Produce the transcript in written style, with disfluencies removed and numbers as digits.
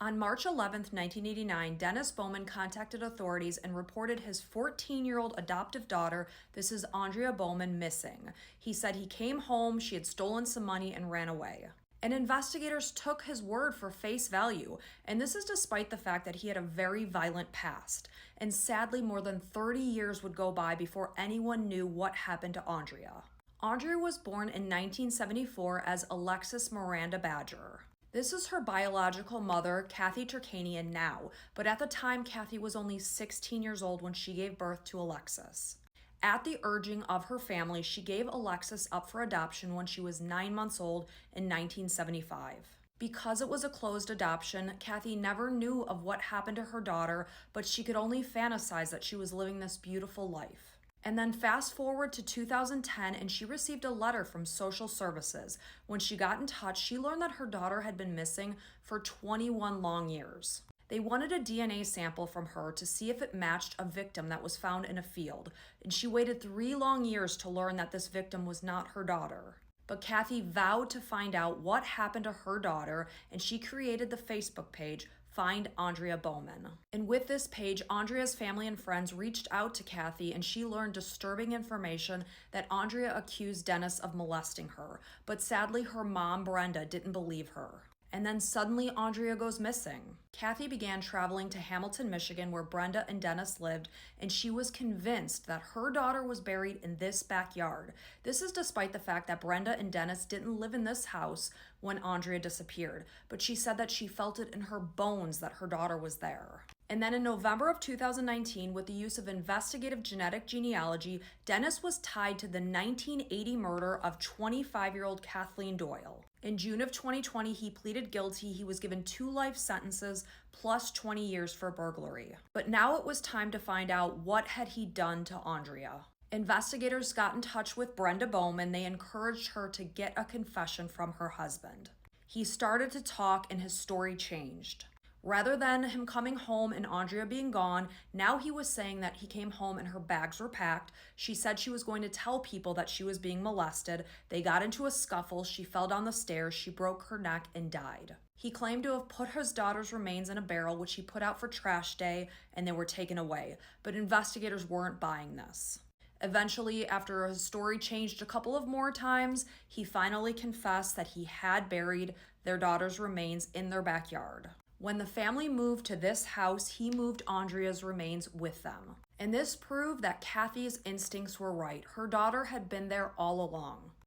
On March 11, 1989, Dennis Bowman contacted authorities and reported his 14-year-old adoptive daughter, this is Andrea Bowman, missing. He said he came home, she had stolen some money, and ran away. And investigators took his word for face value, and this is despite the fact that he had a very violent past. And sadly, more than 30 years would go by before anyone knew what happened to Andrea. Andrea was born in 1974 as Alexis Miranda Badger. This is her biological mother, Kathy Turkanian, now, but at the time, Kathy was only 16 years old when she gave birth to Alexis. At the urging of her family, she gave Alexis up for adoption when she was 9 months old in 1975. Because it was a closed adoption, Kathy never knew of what happened to her daughter, but she could only fantasize that she was living this beautiful life. And then fast forward to 2010, and she received a letter from social services. When she got in touch, she learned that her daughter had been missing for 21 long years. They wanted a DNA sample from her to see if it matched a victim that was found in a field, and she waited 3 long years to learn that this victim was not her daughter. But Kathy vowed to find out what happened to her daughter, and she created the Facebook page, Find Andrea Bowman. And with this page, Andrea's family and friends reached out to Kathy, and she learned disturbing information that Andrea accused Dennis of molesting her. But sadly, her mom, Brenda, didn't believe her. And then suddenly Andrea goes missing. Kathy began traveling to Hamilton, Michigan, where Brenda and Dennis lived, and she was convinced that her daughter was buried in this backyard. This is despite the fact that Brenda and Dennis didn't live in this house when Andrea disappeared, but she said that she felt it in her bones that her daughter was there. And then in November of 2019, with the use of investigative genetic genealogy, Dennis was tied to the 1980 murder of 25-year-old Kathleen Doyle. In June of 2020, he pleaded guilty. He was given 2 life sentences plus 20 years for burglary. But now it was time to find out what had he done to Andrea. Investigators got in touch with Brenda Bowman. They encouraged her to get a confession from her husband. He started to talk and his story changed. Rather than him coming home and Andrea being gone, now he was saying that he came home and her bags were packed. She said she was going to tell people that she was being molested. They got into a scuffle. She fell down the stairs. She broke her neck and died. He claimed to have put his daughter's remains in a barrel, which he put out for trash day, and they were taken away. But investigators weren't buying this. Eventually, after his story changed a couple of more times, he finally confessed that he had buried their daughter's remains in their backyard. When the family moved to this house, he moved Andrea's remains with them. And this proved that Kathy's instincts were right. Her daughter had been there all along.